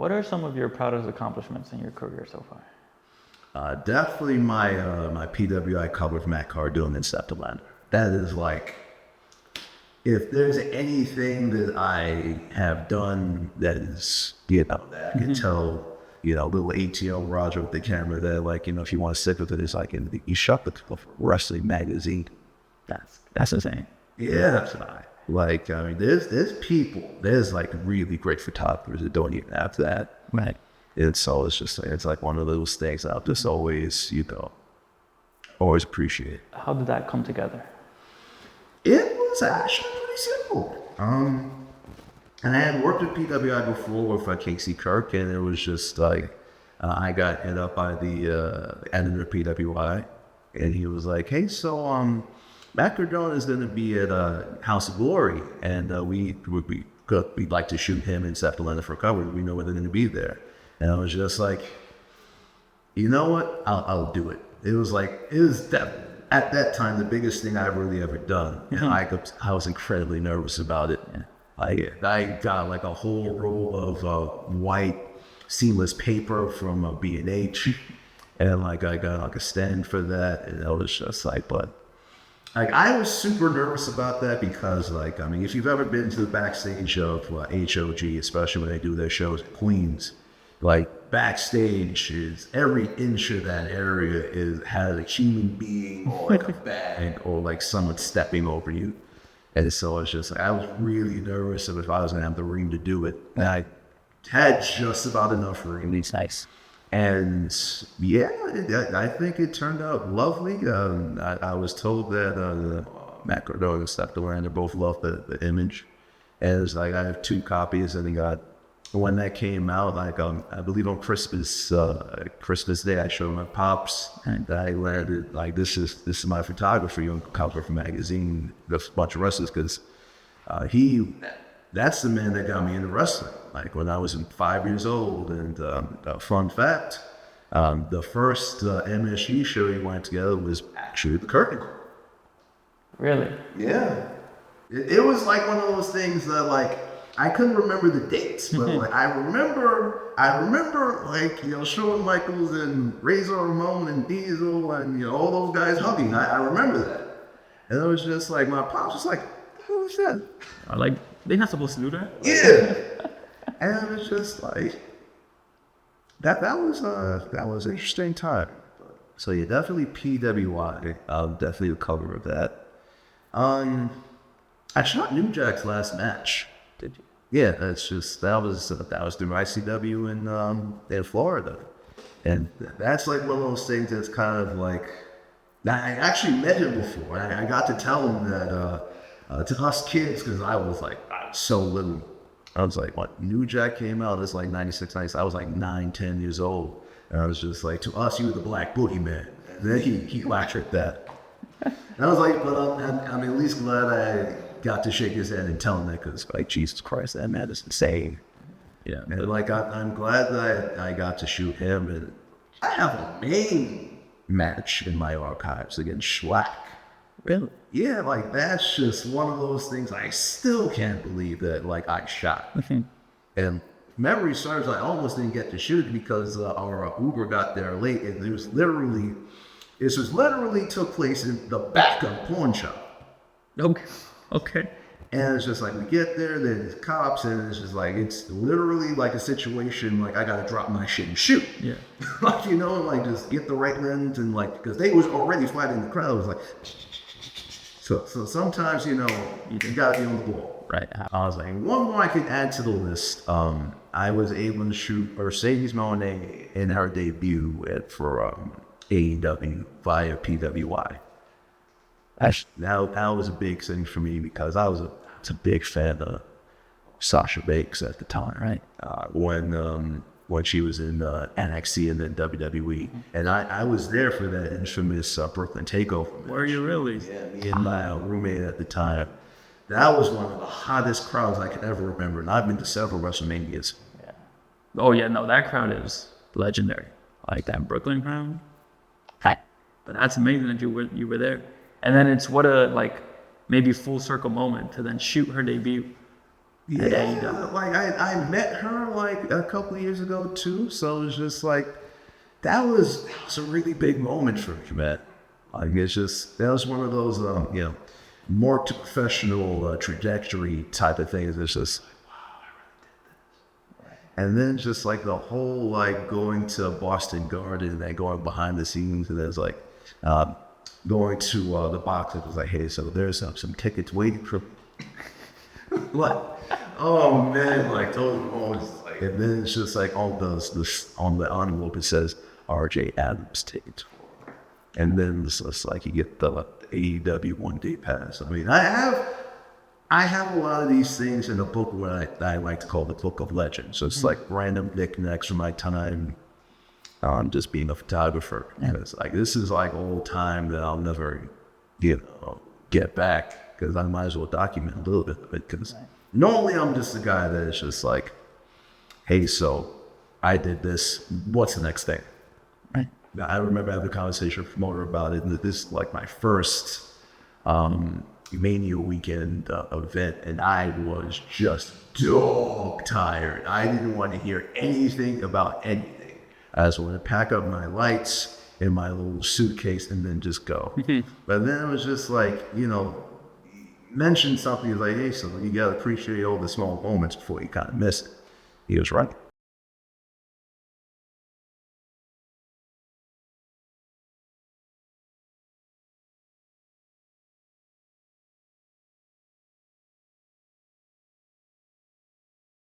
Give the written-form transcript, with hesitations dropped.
What are some of your proudest accomplishments in your career so far? Definitely my PWI cover with Matt Cardona and Steph. That is like, if there's anything that I have done that is, that I can tell, little ATL Roger with the camera that, like, if you want to stick with it, it's like, you shut the cover for Wrestling Magazine. That's insane. Yeah. Like, I mean, there's like really great photographers that don't even have that. Right. And so it's like one of those things I'll just always, always appreciate. How did that come together? It was actually pretty simple. And I had worked with PWI before with Casey Kirk, and it was just like, I got hit up by the editor of PWI, and he was like, hey, so Matt Cardona is going to be at House of Glory, and we'd like to shoot him and Steph for a cover. We know where they're going to be there. And I was just like, you know what? I'll do it. It was at that time the biggest thing I've really ever done. And I was incredibly nervous about it. Yeah. I got like a whole roll of white seamless paper from B&H, and like I got like a stand for that, and I was just like, I was super nervous about that because, like, I mean, if you've ever been to the backstage of HOG, especially when they do their shows in Queens, like, backstage is every inch of that area has a human being or like a bag or like someone stepping over you. And so it's just like, I was really nervous if I was going to have the room to do it. And I had just about enough room. It's nice. And yeah, I think it turned out lovely. I was told that Matt Cardona and Steph both loved the image. And it's like, I have 2 copies, and when that came out, like I believe on Christmas Day, I showed my pops, and I landed like, this is my photographer on cover for magazine, a bunch of wrestlers, because that's the man that got me into wrestling. Like when I was 5 years old, and fun fact, the first MSG show we went together was actually the curtain call. Really? Yeah. It was like one of those things that, like, I couldn't remember the dates, but like I remember like, Shawn Michaels and Razor Ramon and Diesel and all those guys hugging. I remember that. And it was just like, my pops was like, who was that? Like, they're not supposed to do that? Yeah. And it was just like, that was an interesting time. So yeah, definitely PWI. Definitely the cover of that. I shot New Jack's last match. Did you? Yeah, that was through ICW in Florida, and that's like one of those things that's kind of like, I actually met him before. I got to tell him that to us kids, because I was so little. I was like, what, New Jack came out, it's like 96, 97. I was like 9, 10 years old, and I was just like, to us, you were the Black Boogeyman. And then he lectured that. And I was like, but I'm at least glad I got to shake his hand and tell him that, because, like, Jesus Christ, that man is insane. Yeah. And like, I'm glad that I got to shoot him. And I have a main match in my archives against Schwack. Really? Yeah, like, that's just one of those things I still can't believe that, like, I shot. And memory serves, I almost didn't get to shoot because our Uber got there late, and this literally took place in the back of a pawn shop. Okay. And it's just like, we get there, there's cops, and it's just like, it's literally like a situation like, I gotta drop my shit and shoot. Yeah. Like, like, just get the right lens, and like, because they was already fighting the crowd. It was like, so sometimes, you gotta be on the ball. Right. I was like, one more I could add to the list. I was able to shoot Mercedes Mone in her debut for AEW via PWI. That was a big thing for me, because I was a big fan of Sasha Banks at the time, right? When she was in NXT and then WWE, and I was there for that infamous Brooklyn Takeover match. Were you really? Yeah, me and my roommate at the time. That was one of the hottest crowds I could ever remember, and I've been to several WrestleManias. Yeah. Oh yeah, no, that crowd is legendary. Like that Brooklyn crowd. Hi. But that's amazing that you were there. And then it's what a maybe full circle moment to then shoot her debut at Yeah, AEW. like I met her like a couple of years ago too. So it was just like that was a really big moment for me, man. Like it's just that was one of those more to professional trajectory type of things. It's just and then just like the whole like going to Boston Garden and going behind the scenes and there's like going to the box. It was like, hey, so there's some tickets waiting for like, oh man, like those moments. Like, and then it's just like all this on the envelope it says R.J. Adams tickets, and then it's just like you get the AEW 1 day pass. I mean, I have a lot of these things in a book where I like to call the Book of Legends. So it's like random knickknacks from my time just being a photographer. And it's like, this is like old time that I'll never, get back because I might as well document a little bit of it. Because normally I'm just the guy that is just like, hey, so I did this. What's the next thing? Right. I remember having a conversation with a promoter about it. And this is like my first Mania weekend event, and I was just dog tired. I didn't want to hear anything about anything. I just wanted to pack up my lights in my little suitcase and then just go. But then it was just like, mention something like, hey, so you got to appreciate all the small moments before you kind of miss it. He was right.